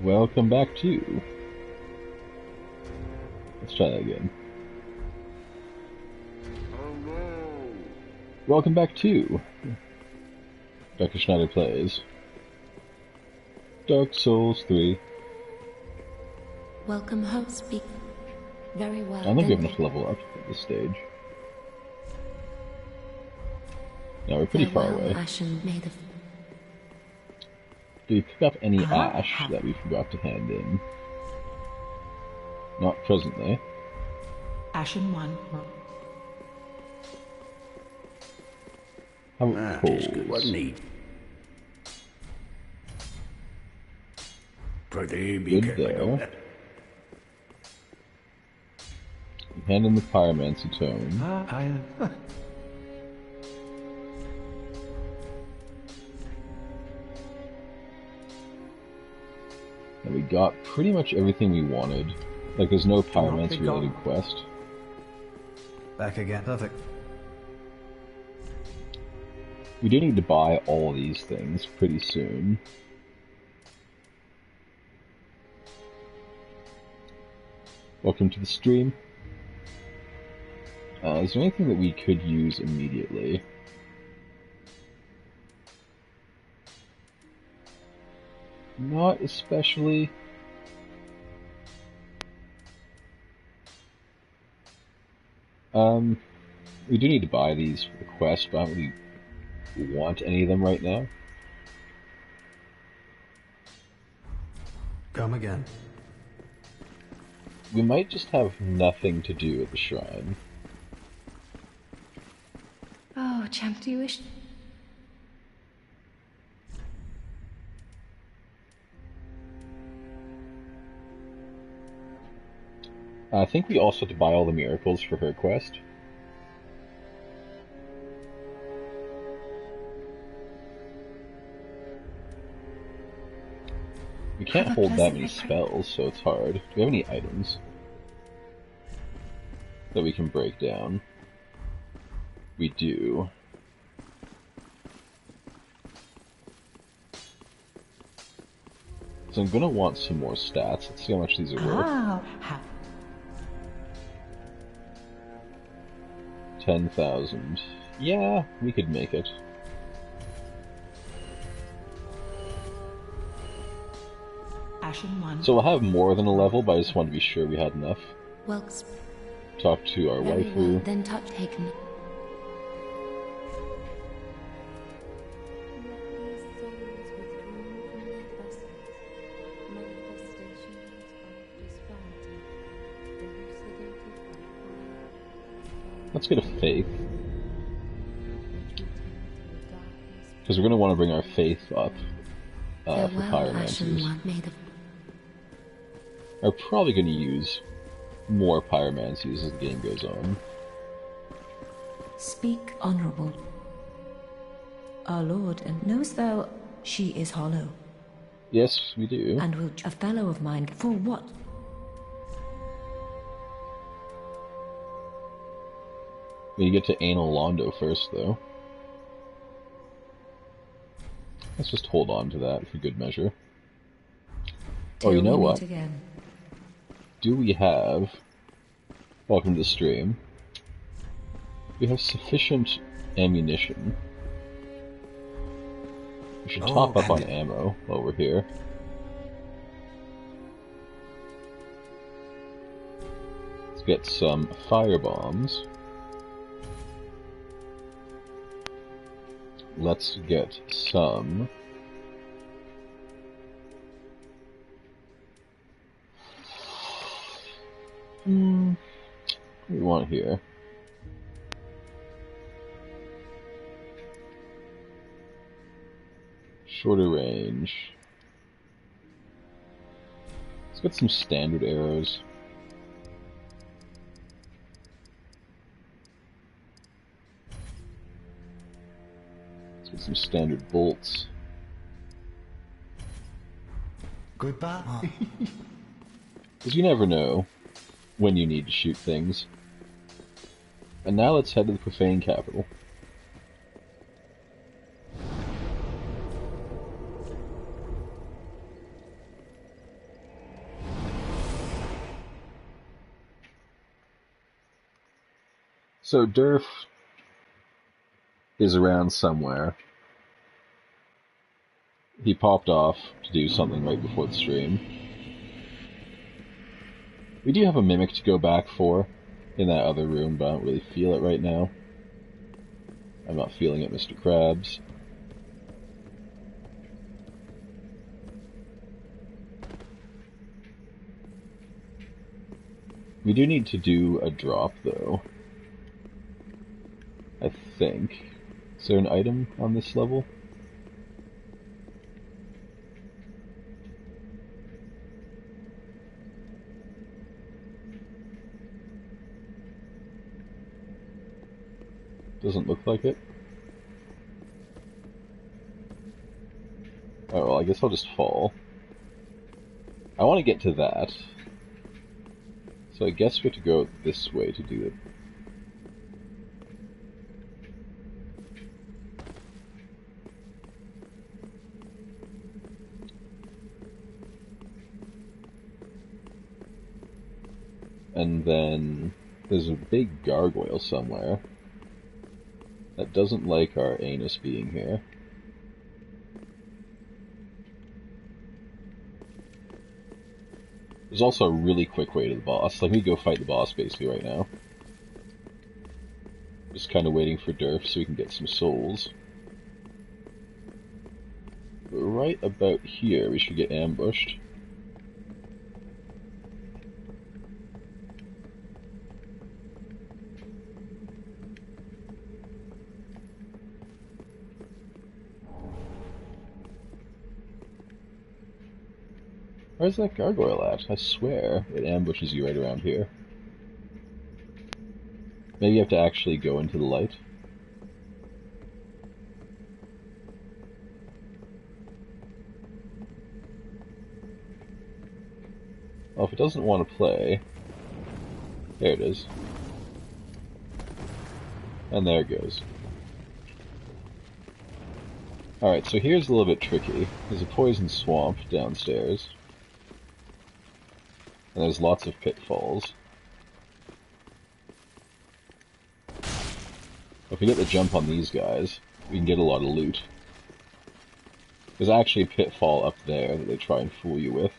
Welcome back to... Let's try that again. Welcome back to... Dr. Schneider Plays Dark Souls 3. Welcome home, speak. Very well. I don't think we have enough to level up at this stage. No, we're pretty far away. Ashen made of... Did we pick up any ash that we forgot to hand in? Not presently. Ashen One. How about coals? What need? Pretty be Good careful. there. Hand in the pyromancy tome. And we got pretty much everything we wanted. Like, there's no pyromancy related quest. Back again. Perfect. We do need to buy all these things pretty soon. Welcome to the stream. Is there anything that we could use immediately? Not especially. We do need to buy these for the quest, but I don't really want any of them right now. Come again. We might just have nothing to do at the shrine. Oh, champ, do you wish... I think we also have to buy all the miracles for her quest. We can't hold that many spells, so it's hard. Do we have any items that we can break down? We do. So I'm gonna want some more stats. Let's see how much these are worth. 10,000. Yeah, we could make it. Ashen One. So we'll have more than a level, but I just wanted to be sure we had enough. Well, Talk to our very waifu. well. Then touch taken. Let's get a faith. Because we're going to want to bring our faith up for pyromancers. We're probably going to use more pyromancies as the game goes on. Speak, honorable. Our lord, and knowest thou she is hollow? Yes, we do. And will a fellow of mine for what? We need to get to Anal Londo first, though. Let's just hold on to that for good measure. Oh, you know what? Do we have... Welcome to the stream. We have sufficient ammunition. We should top up on ammo while we're here. Let's get some fire bombs. Let's get some... What do we want here? Shorter range. Let's get some standard arrows. Let's get some standard bolts. Goodbye. Because you never know when you need to shoot things. And now let's head to the profane capital. So Durf is around somewhere. He popped off to do something right before the stream. We do have a mimic to go back for in that other room, but I don't really feel it right now. I'm not feeling it, Mr. Krabs. We do need to do a drop, though. I think. Is there an item on this level? Doesn't look like it. Oh, well, I guess I'll just fall. I want to get to that. So I guess we have to go this way to do it. And then there's a big gargoyle somewhere that doesn't like our anus being here. There's also a really quick way to the boss. Like, we go fight the boss basically right now. Just kind of waiting for Durf so we can get some souls. But right about here we should get ambushed. Where's that gargoyle at? I swear it ambushes you right around here. Maybe you have to actually go into the light. Well, if it doesn't want to play... There it is. And there it goes. Alright, so here's a little bit tricky. There's a poison swamp downstairs. And there's lots of pitfalls. If we get the jump on these guys, we can get a lot of loot. There's actually a pitfall up there that they try and fool you with.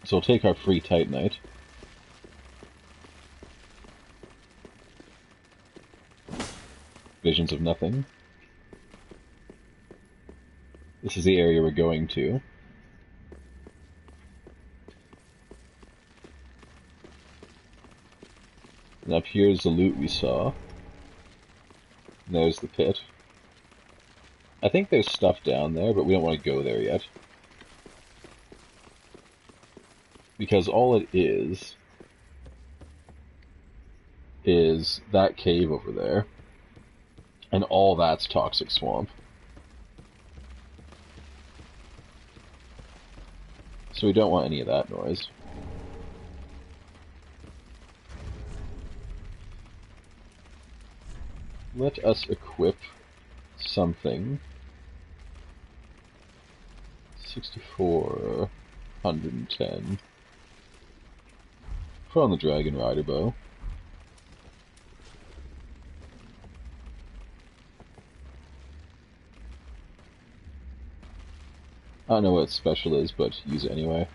So we'll take our free Titanite. Visions of nothing. This is the area we're going to. And up here's the loot we saw. And there's the pit. I think there's stuff down there, but we don't want to go there yet. Because all it is that cave over there. And all that's toxic swamp. So we don't want any of that noise. Let us equip something. 64, 110. Put on the Dragon Rider bow. I don't know what its special is, but use it anyway.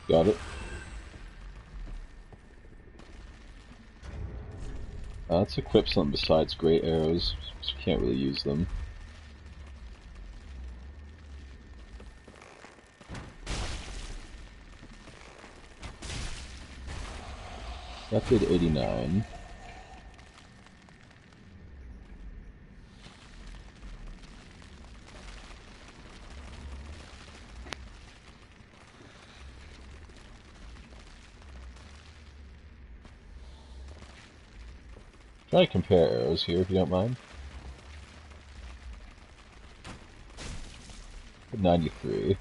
Got it. Let's equip something besides great arrows, because we can't really use them. That did 89. Try to compare arrows here if you don't mind. 93.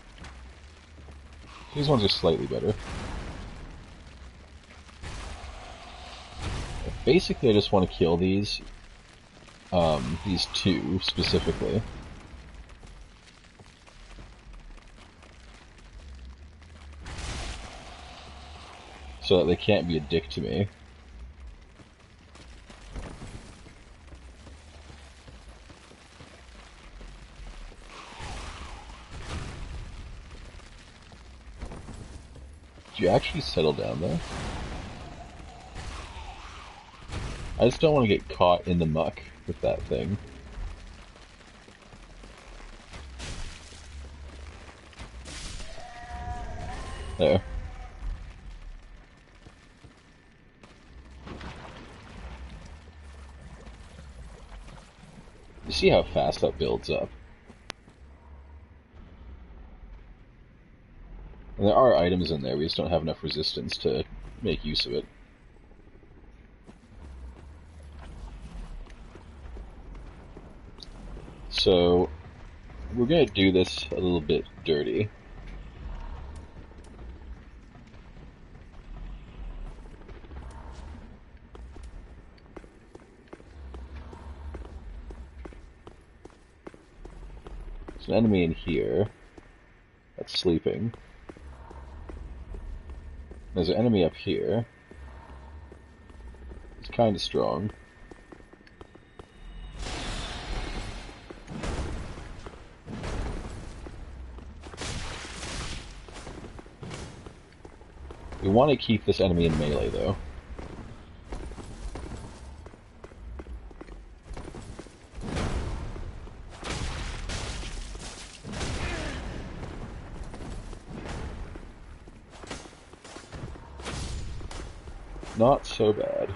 These ones are slightly better. Basically, I just want to kill these two specifically. So that they can't be a dick to me. Did you actually settle down there? I just don't want to get caught in the muck with that thing. There. You see how fast that builds up? And there are items in there, we just don't have enough resistance to make use of it. So, we're going to do this a little bit dirty. There's an enemy in here that's sleeping. There's an enemy up here. He's kind of strong. We want to keep this enemy in melee, though. Not so bad.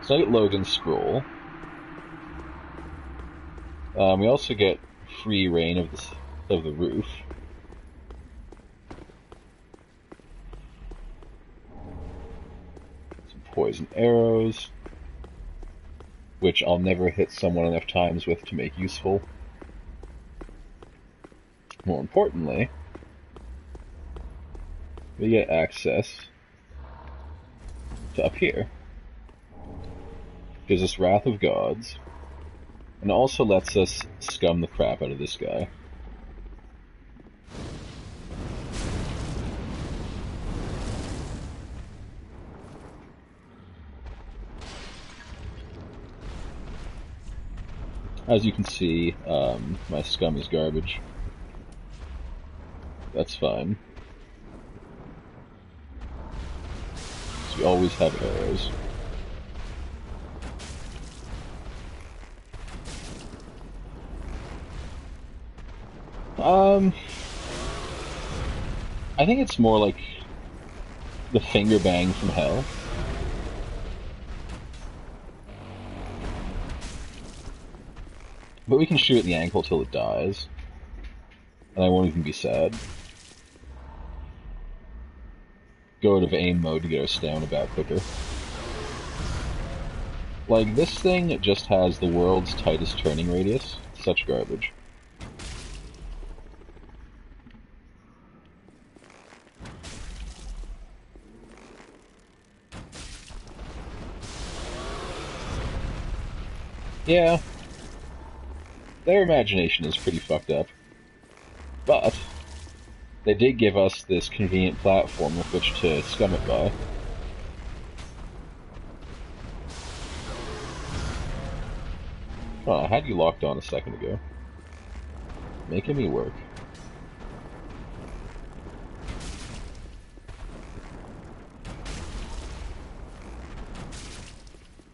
So I get Logan's Scroll. We also get free reign of the roof. Some poison arrows, which I'll never hit someone enough times with to make useful. More importantly, we get access to up here. Gives us Wrath of Gods, and also lets us scum the crap out of this guy. As you can see, my scum is garbage. That's fine. So we always have arrows. I think it's more like the finger bang from hell. But we can shoot at the ankle till it dies. And I won't even be sad. Go out of aim mode to get our stamina back quicker. Like, this thing just has the world's tightest turning radius. Such garbage. Yeah. Their imagination is pretty fucked up. But they did give us this convenient platform with which to scum it by. Oh, I had you locked on a second ago. Making me work.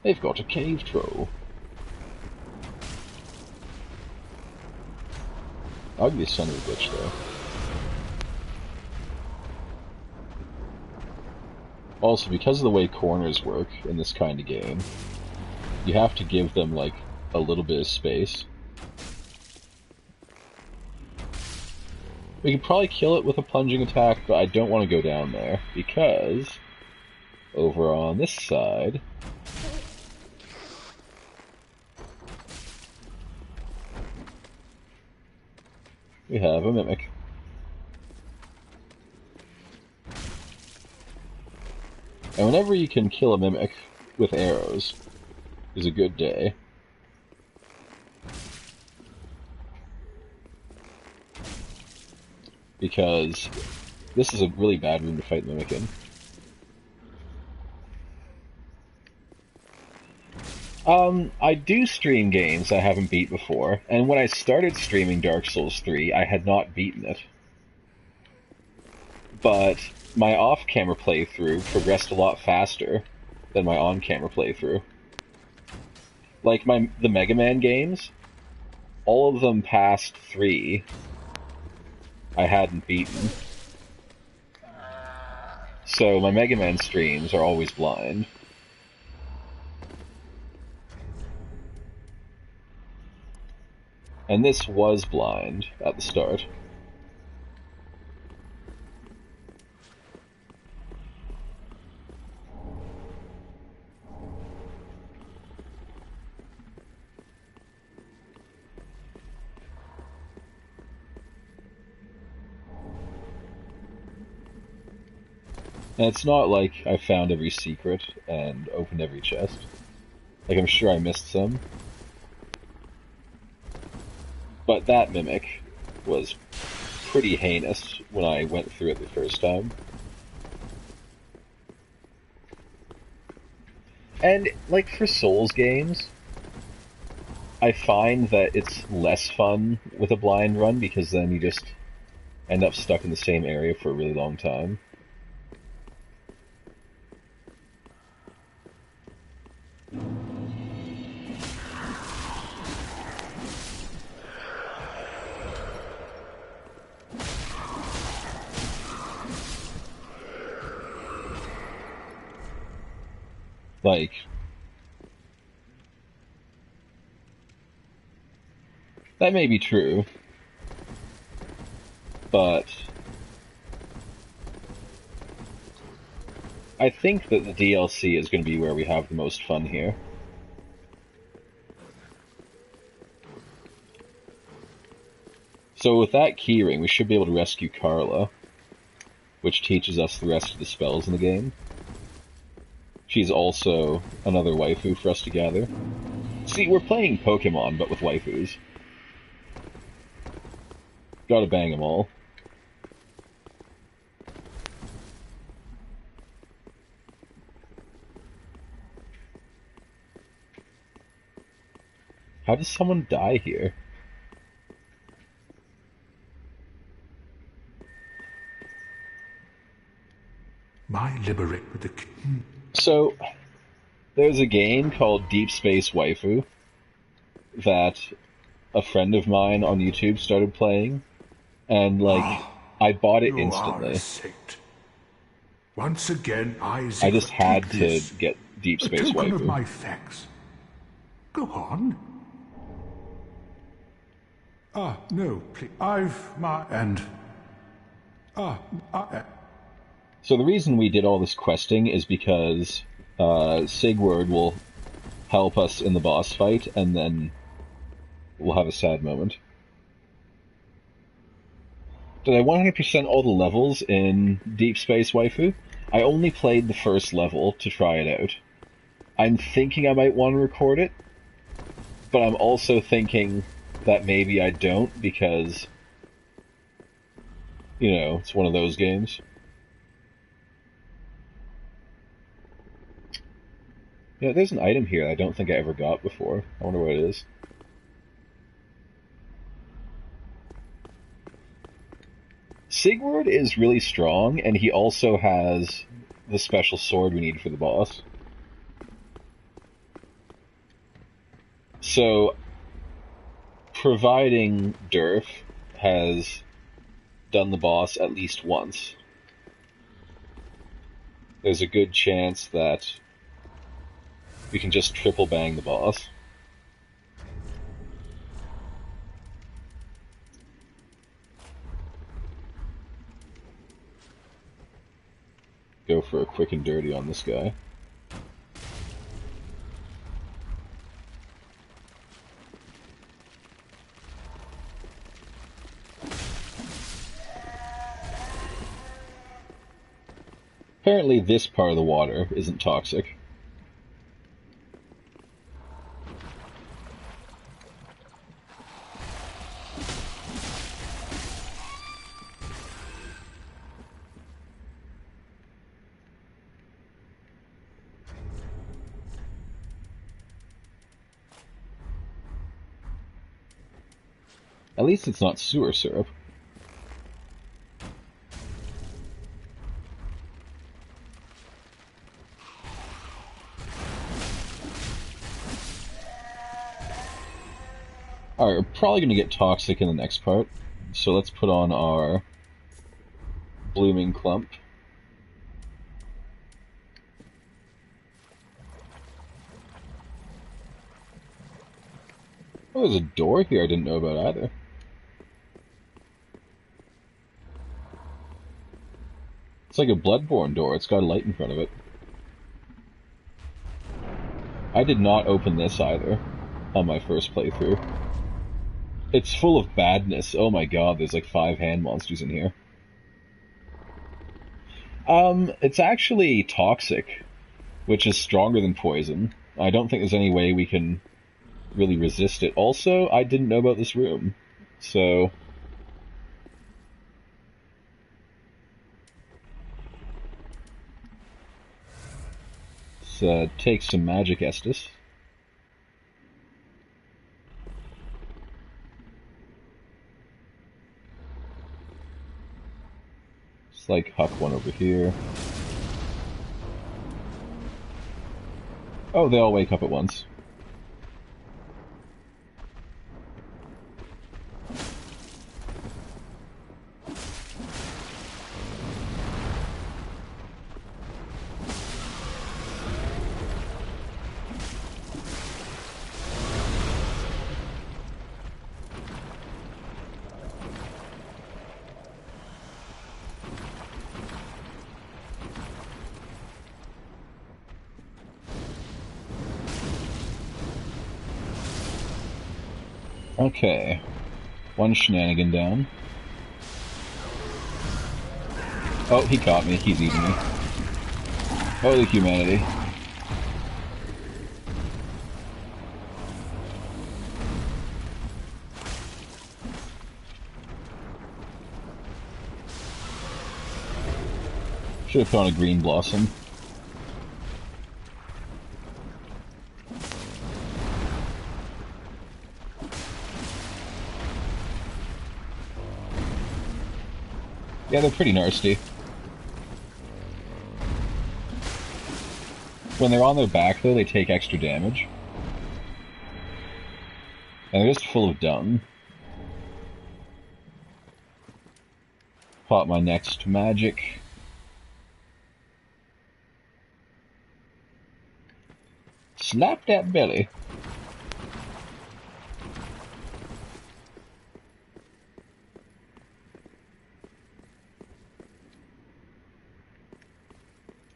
They've got a cave troll. Ugly son of a bitch, though. Also, because of the way corners work in this kind of game, you have to give them, like, a little bit of space. We could probably kill it with a plunging attack, but I don't want to go down there, because over on this side, we have a mimic. And whenever you can kill a mimic with arrows is a good day. Because this is a really bad room to fight mimic in. I do stream games I haven't beat before, and when I started streaming Dark Souls 3, I had not beaten it. But my off-camera playthrough progressed a lot faster than my on-camera playthrough. Like the Mega Man games, all of them past 3, I hadn't beaten. So my Mega Man streams are always blind. And this was blind at the start. And it's not like I found every secret and opened every chest. Like, I'm sure I missed some. But that mimic was pretty heinous when I went through it the first time. And, like, for Souls games, I find that it's less fun with a blind run because then you just end up stuck in the same area for a really long time. Like, that may be true, but I think that the DLC is going to be where we have the most fun here. So with that keyring, we should be able to rescue Carla, which teaches us the rest of the spells in the game. She's also another waifu for us to gather. See, we're playing Pokemon, but with waifus. Gotta bang them all. How does someone die here? My liberate with the... So, there's a game called Deep Space Waifu that a friend of mine on YouTube started playing, and, like, I bought it instantly. Once again, I just had to get Deep Space a token Waifu. Of my thanks. Go on. No, please. I've my... and... So the reason we did all this questing is because Sigurd will help us in the boss fight, and then we'll have a sad moment. Did I 100% all the levels in Deep Space Waifu? I only played the first level to try it out. I'm thinking I might want to record it, but I'm also thinking that maybe I don't because, you know, it's one of those games. Yeah, there's an item here I don't think I ever got before. I wonder what it is. Sigurd is really strong, and he also has the special sword we need for the boss. So, providing Durf has done the boss at least once, there's a good chance that we can just triple bang the boss. Go for a quick and dirty on this guy. Apparently this part of the water isn't toxic. At least it's not sewer syrup. Alright, we're probably going to get toxic in the next part, so let's put on our blooming clump. Oh, there's a door here I didn't know about either. It's like a Bloodborne door, it's got a light in front of it. I did not open this either on my first playthrough. It's full of badness. Oh my god, there's like 5 hand monsters in here. It's actually toxic, which is stronger than poison. I don't think there's any way we can really resist it. Also, I didn't know about this room, so... let's take some magic Estus. Just like huck one over here. Oh, they all wake up at once. Okay, one shenanigan down. Oh, he caught me. He's eating me. Oh, the humanity. Should have put on a green blossom. Yeah, they're pretty nasty. When they're on their back, though, they take extra damage. And they're just full of dung. Pop my next magic. Slap that belly.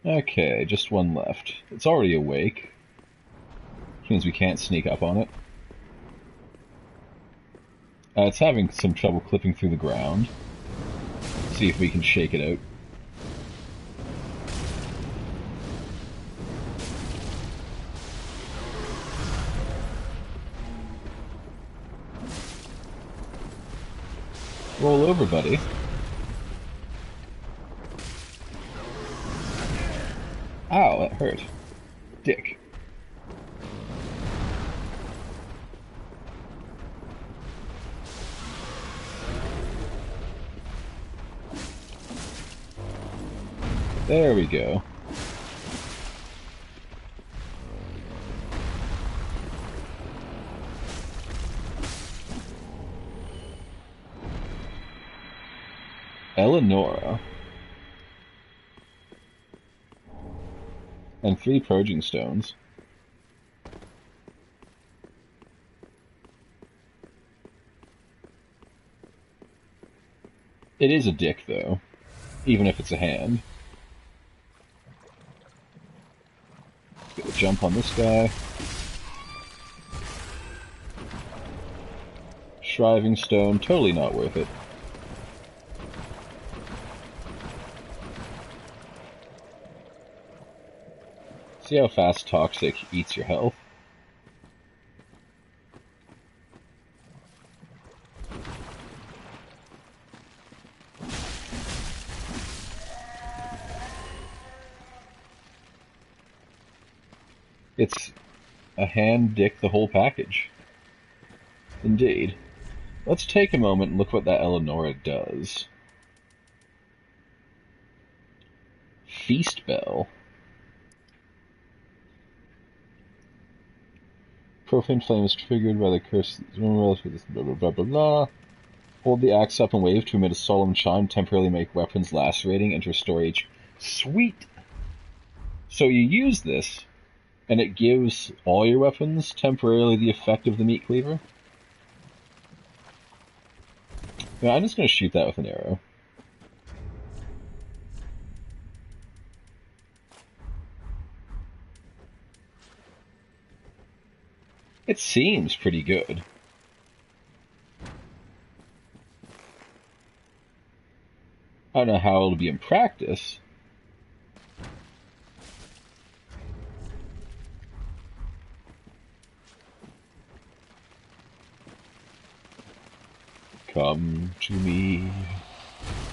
Okay, just one left. It's already awake, which means we can't sneak up on it. It's having some trouble clipping through the ground. Let's see if we can shake it out. Roll over, buddy. Ow, that hurt. Dick. There we go. Eleonora. And 3 purging stones. It is a dick, though, even if it's a hand. Get a jump on this guy. Shriving stone, totally not worth it. See how fast Toxic eats your health? It's a hand dick the whole package. Indeed. Let's take a moment and look what that Eleonora does. Feast Bell. Profane flame is triggered by the curse. Blah, blah, blah, blah, blah. Hold the axe up and wave to emit a solemn chime, temporarily make weapons lacerating and restore H. Sweet! So you use this, and it gives all your weapons temporarily the effect of the meat cleaver? Yeah, I'm just going to shoot that with an arrow. It seems pretty good. I don't know how it'll be in practice. Come to me,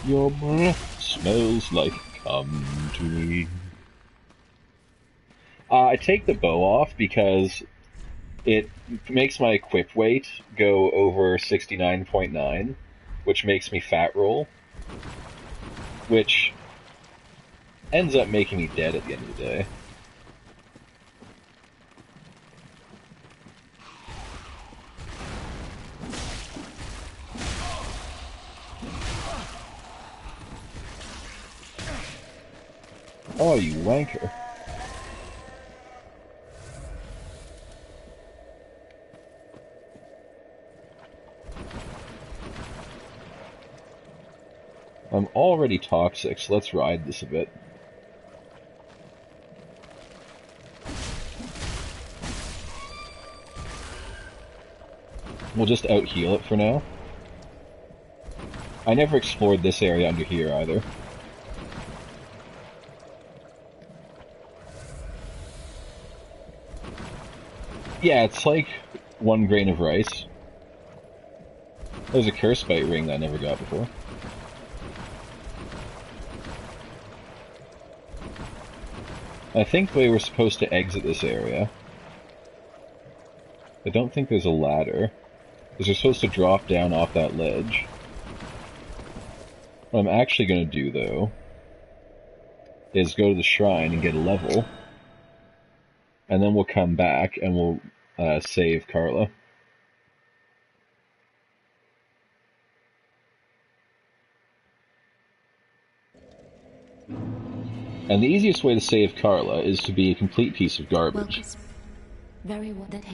your breath smells like come to me. I take the bow off because it makes my equip weight go over 69.9, which makes me fat roll, which ends up making me dead at the end of the day. Oh, you wanker. I'm already toxic, so let's ride this a bit. We'll just out-heal it for now. I never explored this area under here either. Yeah, it's like 1 grain of rice. There's a curse bite ring that I never got before. I think we were supposed to exit this area. I don't think there's a ladder, because we're supposed to drop down off that ledge. What I'm actually going to do, though, is go to the shrine and get a level, and then we'll come back and we'll save Carla. And the easiest way to save Carla is to be a complete piece of garbage. Very well. That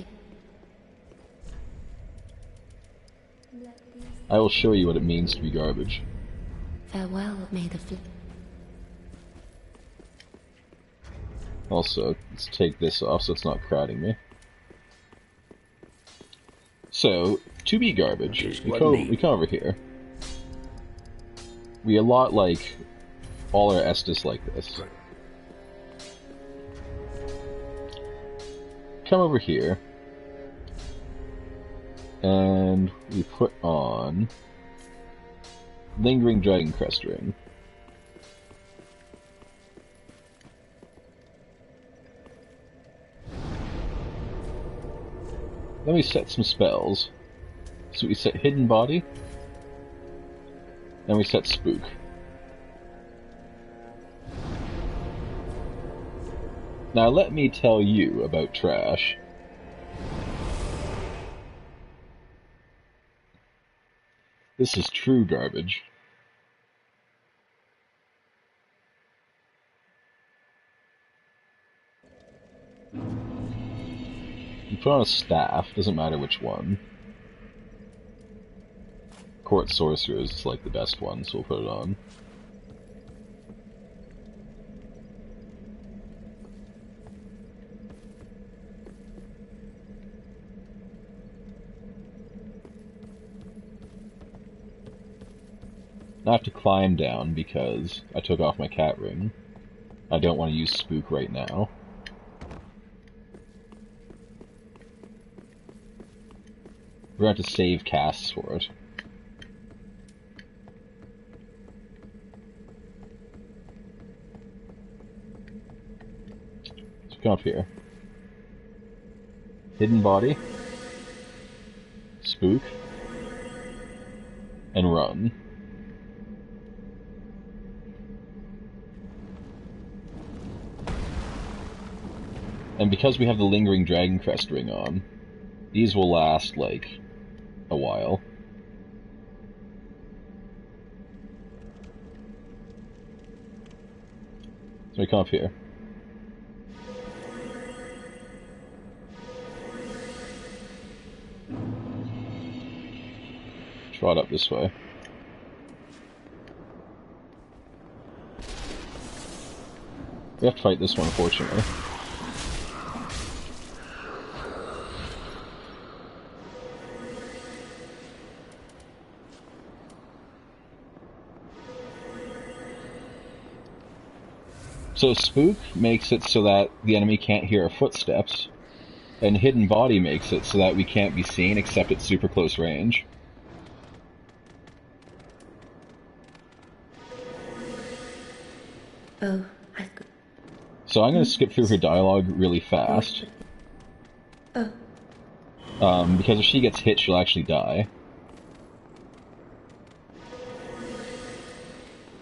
I will show you what it means to be garbage. farewell, Maid of Flip. Also, let's take this off so it's not crowding me. So, to be garbage, we come over here. We a lot like all our Estus like this. Come over here, and we put on Lingering Dragon Crest Ring. Then we set some spells. So we set Hidden Body, and we set Spook. Now let me tell you about trash. This is true garbage. You put on a staff, doesn't matter which one. Court Sorcerer is like the best one, so we'll put it on. I have to climb down because I took off my cat ring. I don't want to use Spook right now. We're going to have to save casts for it. So come up here. Hidden body. Spook. And run. And because we have the lingering Dragon Crest ring on, these will last, like, a while. So we come up here. Trot up this way. We have to fight this one, unfortunately. So Spook makes it so that the enemy can't hear our footsteps, and Hidden Body makes it so that we can't be seen except at super close range. Oh, So I'm going to skip through her dialogue really fast. Because if she gets hit, she'll actually die.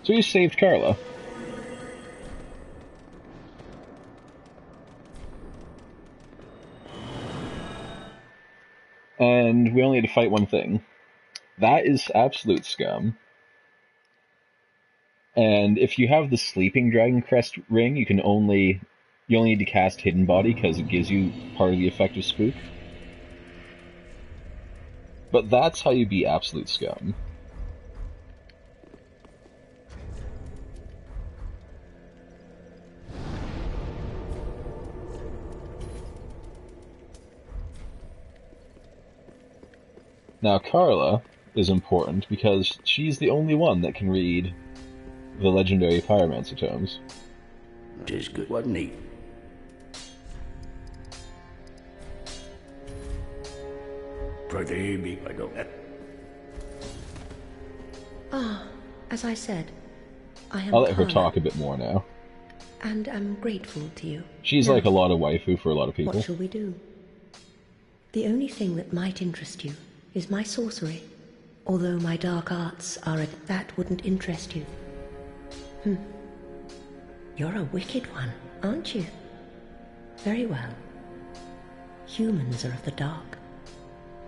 So you saved Carla. And we only had to fight one thing. That is absolute scum. And if you have the Sleeping Dragon Crest ring, you only need to cast Hidden Body because it gives you part of the effect of Spook. But that's how you be absolute scum. Now Carla is important because she's the only one that can read the legendary Pyromancer tomes. Tis good, wasn't he? Pretty big, I don't know. As I said, I am I'll let her Carla, talk a bit more now. and am grateful to you. She's Now, like a lot of waifu for a lot of people. what shall we do? The only thing that might interest you is my sorcery. Although my dark arts are that wouldn't interest you. You're a wicked one, aren't you? Very well. Humans are of the dark.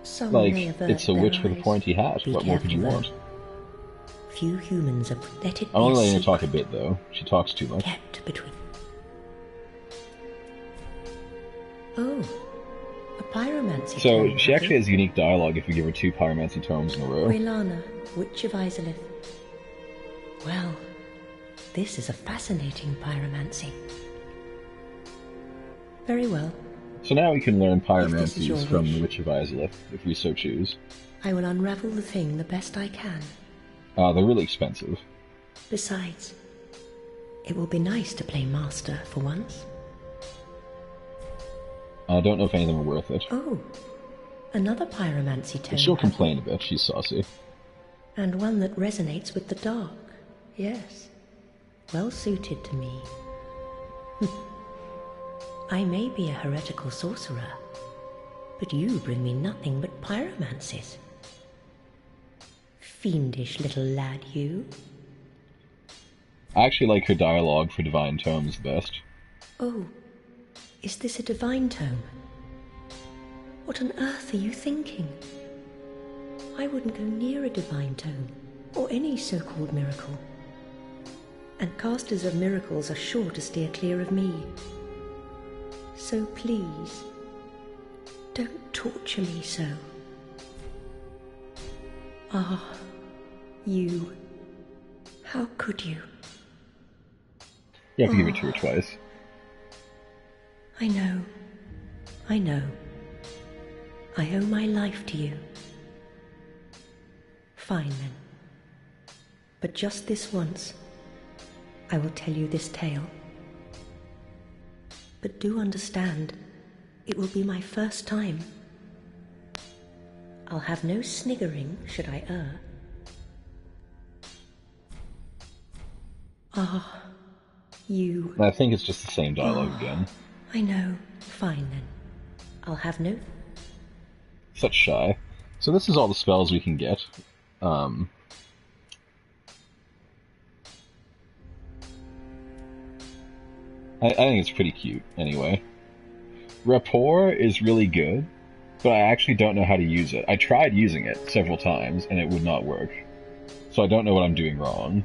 Some Like, may avert it's a their witch with a eyes. pointy hat. Be What more could you careful, want? though. Few humans are let it I'm only be letting her talk a secret bit, though. She talks too much. kept between. Oh, a pyromancy So, tome, she have actually you? has unique dialogue if we give her 2 Pyromancy tomes in a row. Quilana, Witch of Izalith. Well, this is a fascinating pyromancy. Very well. So now we can learn this is your pyromancies from wish. the Witch of Izalith, if we so choose. I will unravel the thing the best I can. They're really expensive. Besides, it will be nice to play master for once. I don't know if any of them are worth it. Oh, another pyromancy tome. But she'll have you? complain a bit, she's saucy. And one that resonates with the dark. Yes, well suited to me. I may be a heretical sorcerer, but you bring me nothing but pyromancies. Fiendish little lad, you. I actually like her dialogue for Divine Tomes best. Oh, is this a divine tome? What on earth are you thinking? I wouldn't go near a divine tome, or any so-called miracle. And casters of miracles are sure to steer clear of me. So please, don't torture me so. Ah, you. How could you? You have to give it to her twice. I know. I know. I owe my life to you. Fine then. But just this once, I will tell you this tale. But do understand, it will be my first time. I'll have no sniggering should I err. Ah, you... I think it's just the same dialogue again. I know. Fine then. I'll have no... Such shy. So this is all the spells we can get. I think it's pretty cute, anyway. Rapport is really good, but I actually don't know how to use it. I tried using it several times, and it would not work. So I don't know what I'm doing wrong.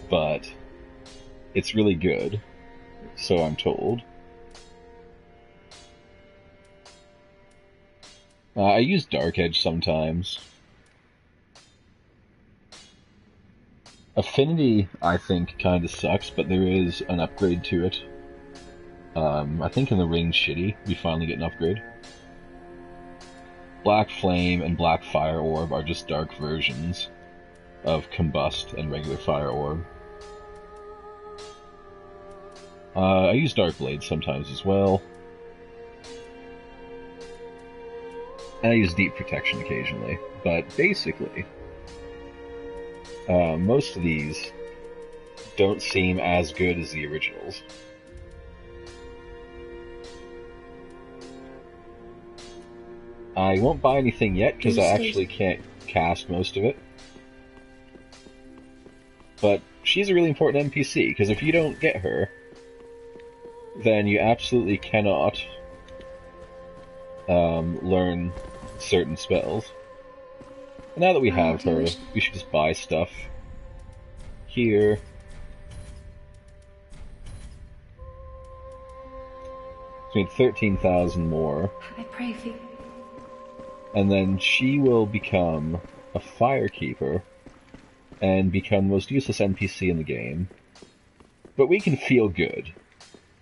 But it's really good, so I'm told. I use Dark Edge sometimes. Affinity, I think, kind of sucks, but there is an upgrade to it. I think in the Ring's Shitty, we finally get an upgrade. Black Flame and Black Fire Orb are just dark versions of Combust and regular Fire Orb. I use Dark Blade sometimes as well. And I use Deep Protection occasionally, but basically, most of these don't seem as good as the originals. I won't buy anything yet because I actually can't cast most of it. But she's a really important NPC, because if you don't get her, then you absolutely cannot learn certain spells. And now that we have her, we should just buy stuff here. So we need 13,000 more. I pray for you. And then she will become a Firekeeper and become the most useless NPC in the game. But we can feel good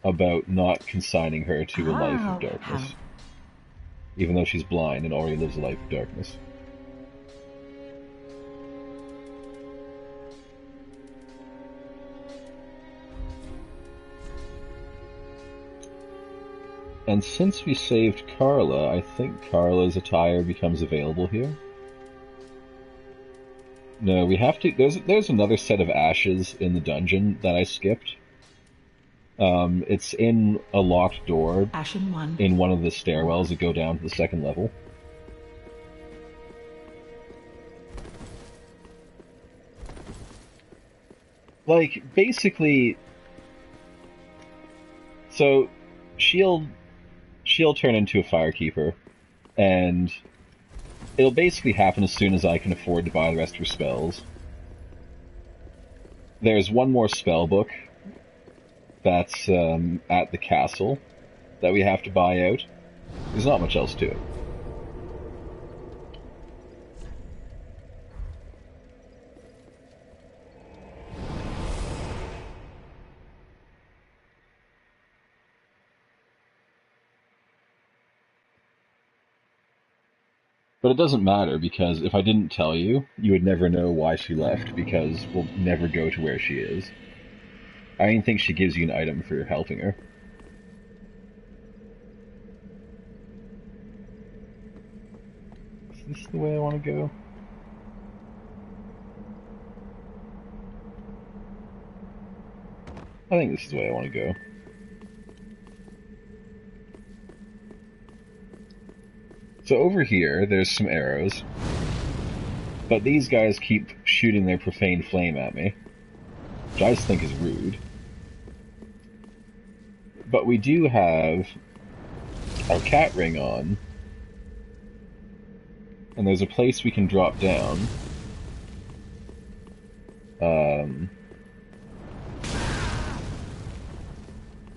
about not consigning her to a life of darkness. Even though she's blind and already lives a life of darkness. And since we saved Carla, I think Carla's attire becomes available here. No, we have to... There's another set of ashes in the dungeon that I skipped. It's in a locked door Ashen One. in one of the stairwells that go down to the second level. Like, basically... So, she'll turn into a Firekeeper, and it'll basically happen as soon as I can afford to buy the rest of her spells. There's one more spell book that's at the castle that we have to buy out. There's not much else to it. But it doesn't matter, because if I didn't tell you, you would never know why she left, because we'll never go to where she is. I don't think she gives you an item for helping her. Is this the way I want to go? I think this is the way I want to go. So over here, there's some arrows, but these guys keep shooting their profane flame at me, which I just think is rude. But we do have our cat ring on, and there's a place we can drop down.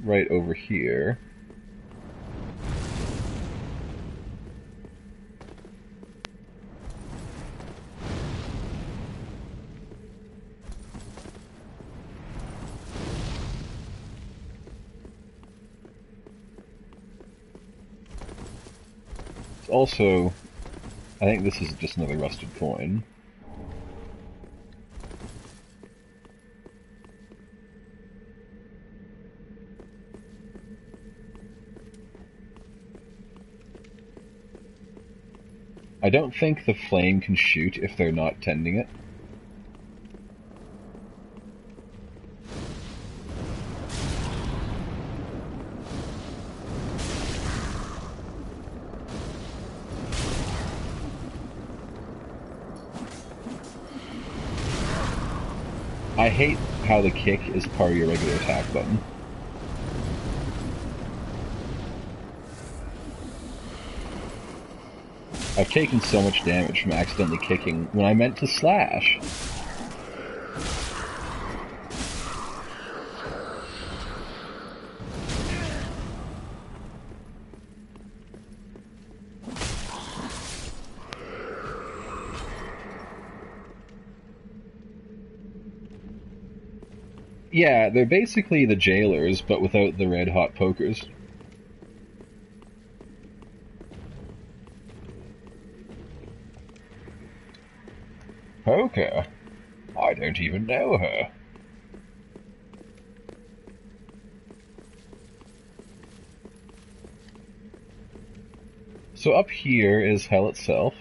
Right over here. Also, I think this is just another rusted coin. I don't think the flame can shoot if they're not tending it. I hate how the kick is part of your regular attack button. I've taken so much damage from accidentally kicking when I meant to slash. Yeah, they're basically the jailers, but without the red-hot pokers. Poker? I don't even know her. So up here is hell itself.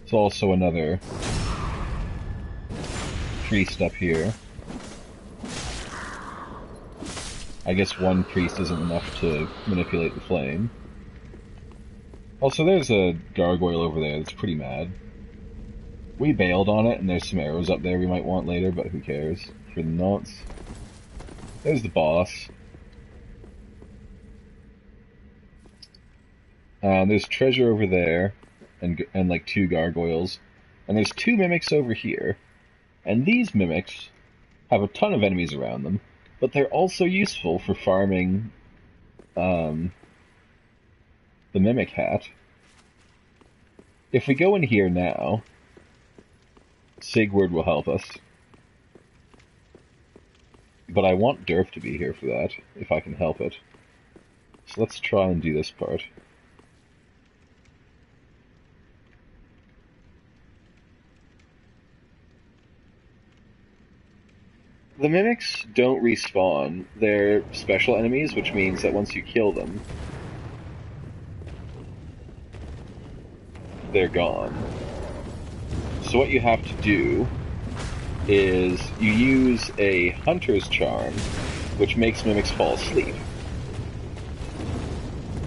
There's also another priest up here. I guess one priest isn't enough to manipulate the flame. Also, there's a gargoyle over there that's pretty mad. We bailed on it, and there's some arrows up there we might want later, but who cares? For the nonce. There's the boss. There's treasure over there, and like 2 gargoyles. And there's 2 mimics over here. And these mimics have a ton of enemies around them, but they're also useful for farming the mimic hat. If we go in here now, Sigurd will help us. But I want Durf to be here for that, if I can help it. So let's try and do this part. The mimics don't respawn. They're special enemies, which means that once you kill them, they're gone. So what you have to do is you use a hunter's charm, which makes mimics fall asleep.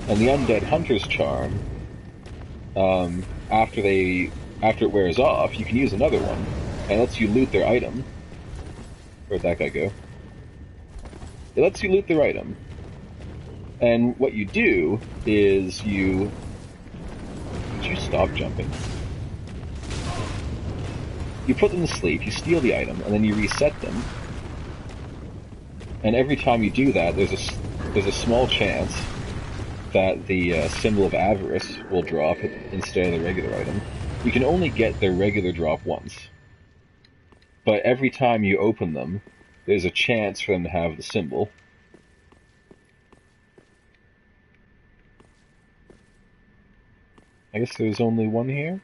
And the undead hunter's charm, after it wears off, you can use another one, and it lets you loot their item. Where'd that guy go? It lets you loot their item. And what you do is you... Did you stop jumping? You put them to sleep, you steal the item, and then you reset them. And every time you do that, there's a small chance that the symbol of avarice will drop instead of the regular item. You can only get their regular drop once. But every time you open them, there's a chance for them to have the symbol. I guess there's only one here?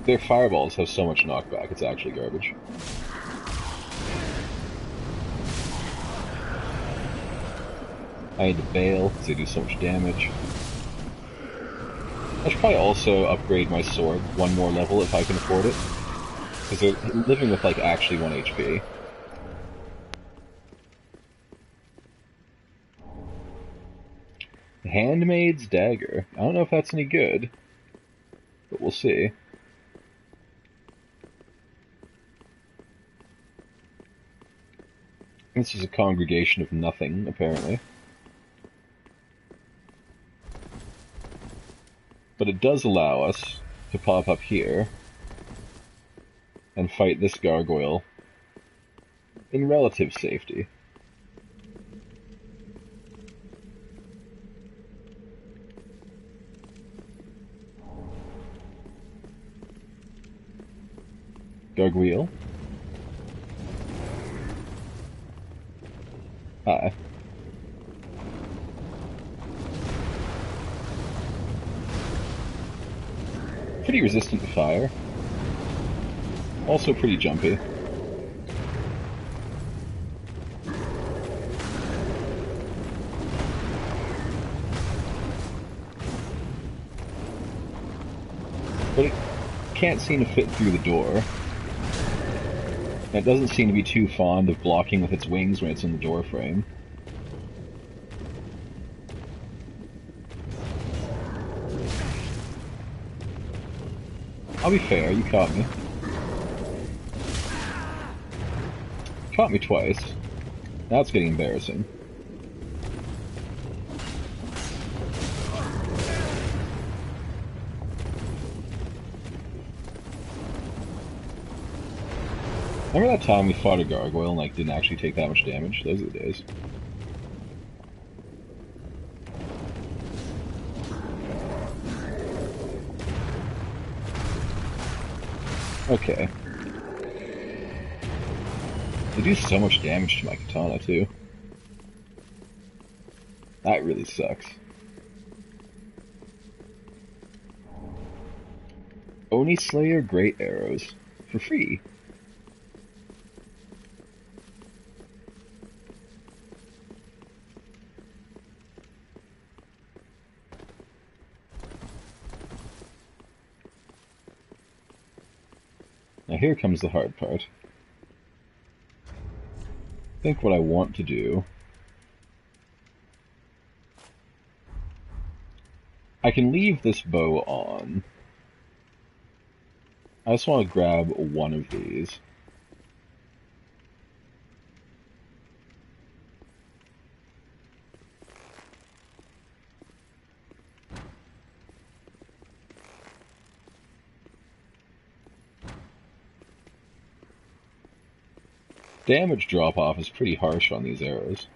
Their fireballs have so much knockback, it's actually garbage. I need to bail, because they do so much damage. I should probably also upgrade my sword one more level if I can afford it. Because they're living with, like, actually 1 HP. Handmaid's Dagger. I don't know if that's any good, but we'll see. This is a congregation of nothing, apparently. But it does allow us to pop up here and fight this gargoyle in relative safety. Gargoyle. Hi. Pretty resistant to fire. Also pretty jumpy. But it can't seem to fit through the door. And it doesn't seem to be too fond of blocking with its wings when it's in the door frame. I'll be fair, you caught me. Caught me twice. Now it's getting embarrassing. Remember that time we fought a gargoyle and didn't actually take that much damage? Those are the days. Okay. They do so much damage to my katana, too. That really sucks. Oni Slayer Great Arrows. For free. Now here comes the hard part. I think what I want to do... I can leave this bow on. I just want to grab one of these. Damage drop-off is pretty harsh on these arrows.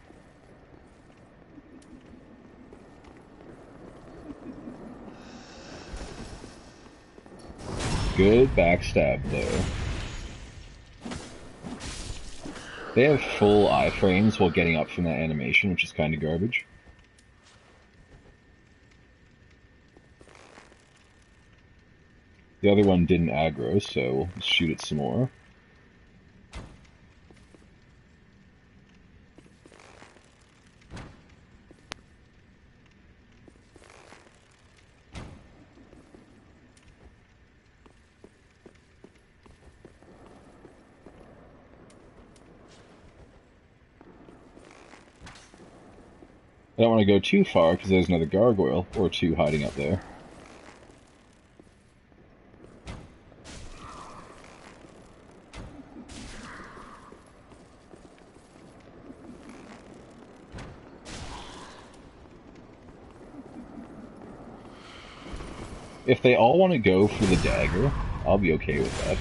Good backstab, though. They have full iframes while getting up from that animation, which is kind of garbage. The other one didn't aggro, so we'll shoot it some more. I don't want to go too far because there's another gargoyle or two hiding up there. If they all want to go for the dagger, I'll be okay with that.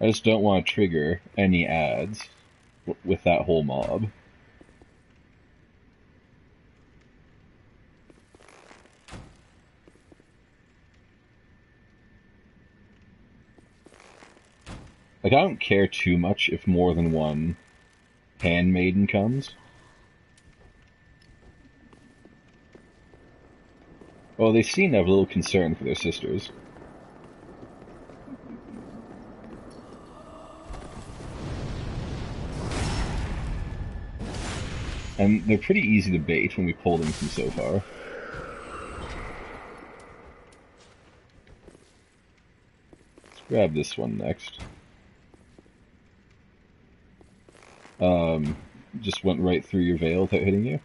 I just don't want to trigger any ads with that whole mob. I don't care too much if more than one handmaiden comes. Well, they seem to have a little concern for their sisters. And they're pretty easy to bait when we pull them from so far. Let's grab this one next. Just went right through your veil without hitting you.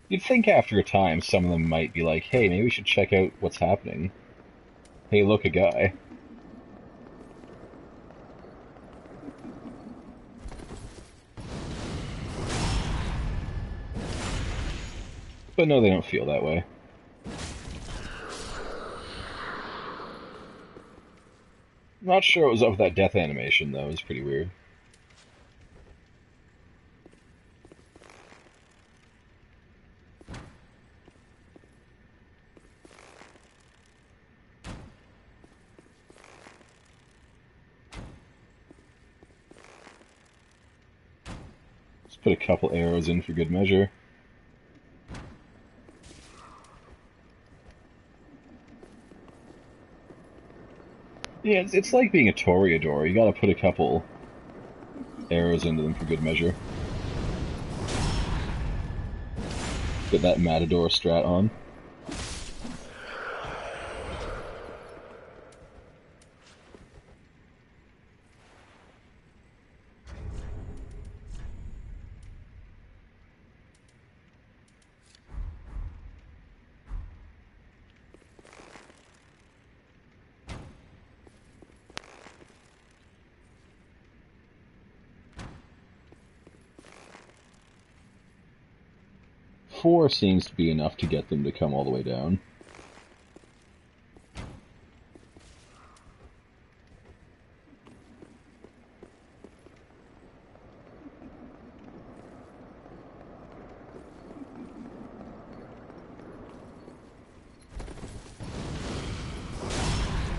You'd think after a time some of them might be like, hey, maybe we should check out what's happening. Hey, look, a guy. But no, they don't feel that way. Not sure what was up with that death animation, though. It was pretty weird. Put a couple arrows in for good measure. Yeah, it's like being a Toreador. You gotta put a couple arrows into them for good measure. Get that Matador strat on. Four seems to be enough to get them to come all the way down.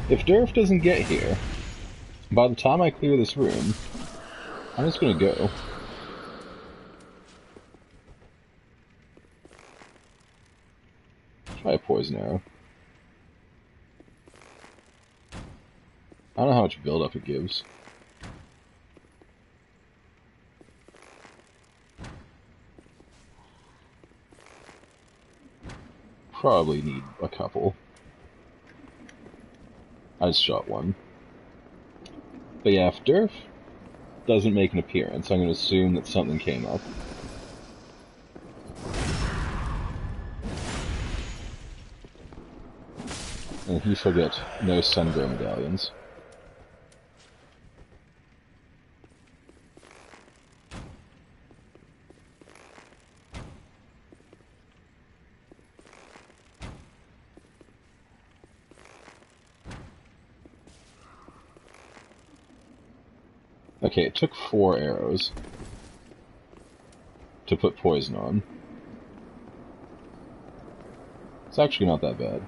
If Durf doesn't get here, by the time I clear this room, I'm just gonna go. Try a poison arrow. I don't know how much build-up it gives. Probably need a couple. I just shot one. But yeah, if Durf doesn't make an appearance, I'm going to assume that something came up. And he shall get no Sunglow medallions. Okay, it took 4 arrows to put poison on. It's actually not that bad.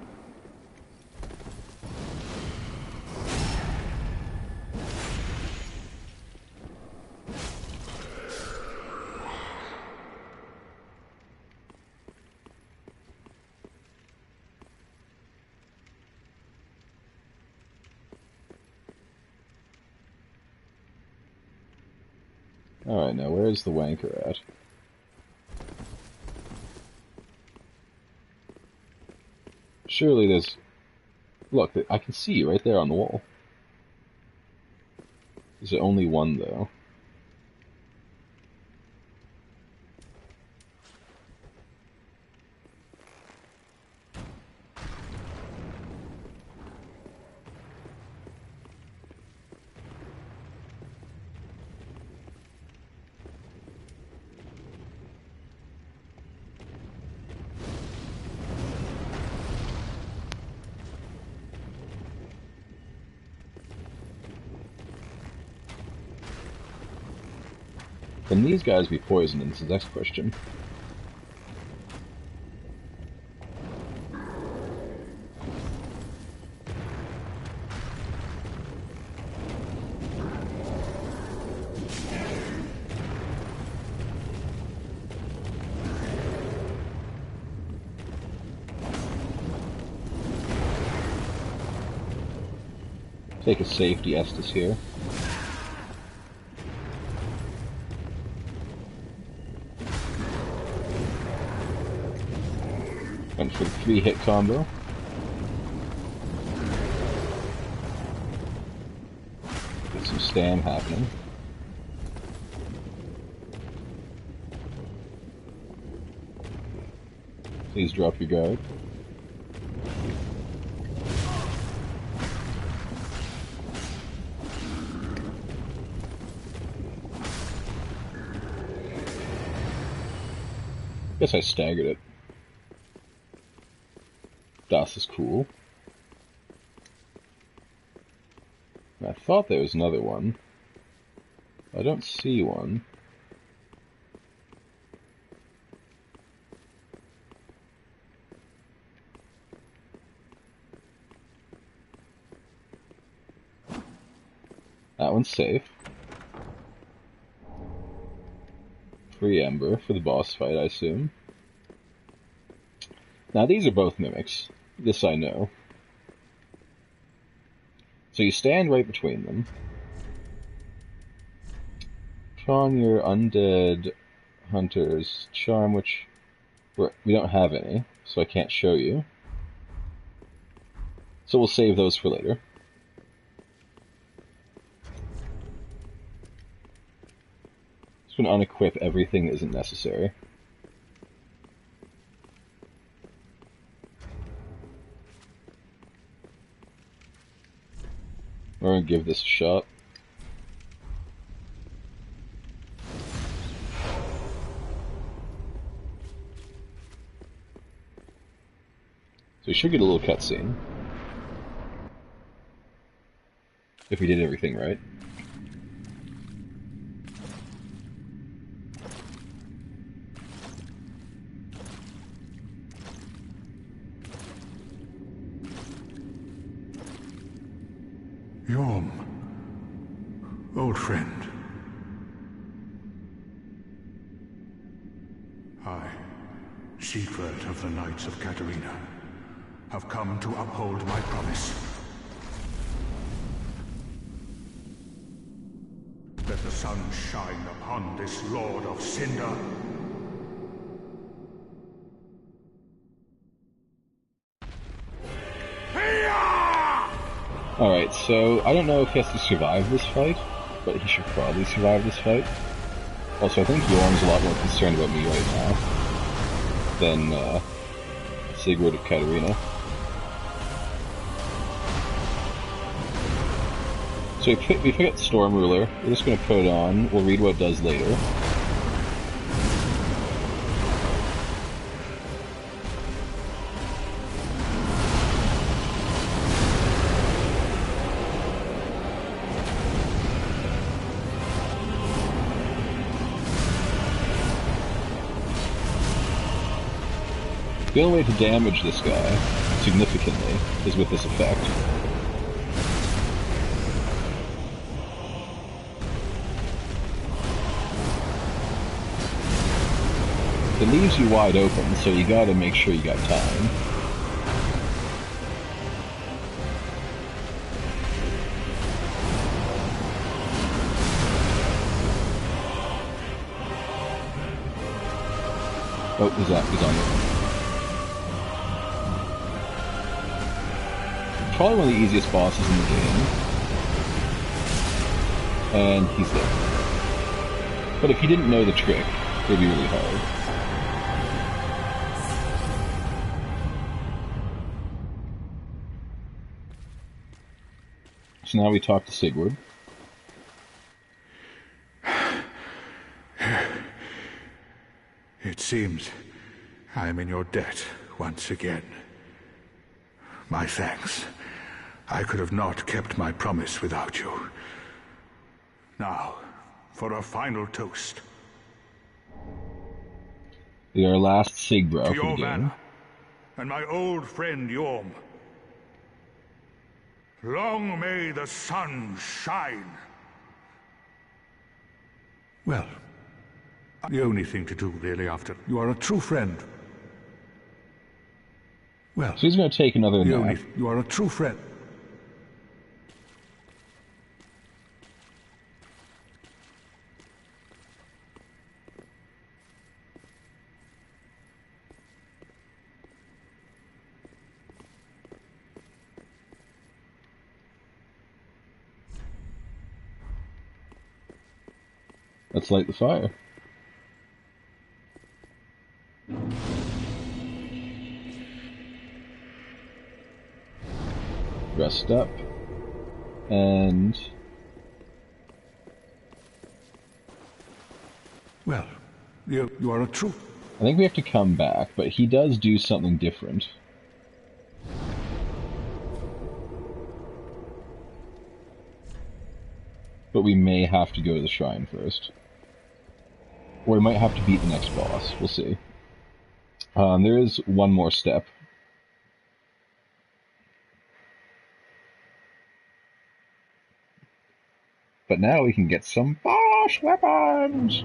Alright, now where's the wanker at? Surely there's... Look, I can see you right there on the wall. Is it only one, though? Can these guys be poisoned? Is the next question. Take a safety Estus here. Went for the 3-hit combo. Get some stam happening. Please drop your guard. Guess I staggered it. Das is cool. I thought there was another one. I don't see one. That one's safe. 3 Ember for the boss fight, I assume. Now these are both mimics. This I know. So you stand right between them. Put on your Undead Hunter's Charm, which we don't have any, so I can't show you. So we'll save those for later. Just going to unequip everything that isn't necessary. We're going to give this a shot. So we should get a little cutscene. If we did everything right. Yorm, old friend. I, Siegward of the Knights of Katarina, have come to uphold my promise. Let the sun shine upon this Lord of Cinder. Alright, so I don't know if he has to survive this fight, but he should probably survive this fight. Also, I think Yorm's a lot more concerned about me right now than Sigurd of Katarina. So we pick up Storm Ruler. We're just going to put it on. We'll read what it does later. The only way to damage this guy significantly is with this effect. It leaves you wide open, so you gotta make sure you got time. Oh, he's on it. Probably one of the easiest bosses in the game. And he's dead. But if you didn't know the trick, it would be really hard. So now we talk to Sigurd. It seems I'm in your debt once again. My thanks. I could have not kept my promise without you. Now, for a final toast. We are last Sigbra To for the your game. valor, and my old friend Yorm. Long may the sun shine. Well, the only thing to do, really, after you are a true friend. Well, So he's going to take another nap. You are a true friend. Let's light the fire. Rest up. And... Well, you are a true... I think we have to come back, but he does do something different. But we may have to go to the shrine first. Or we might have to beat the next boss. We'll see. There is one more step. But now we can get some boss weapons!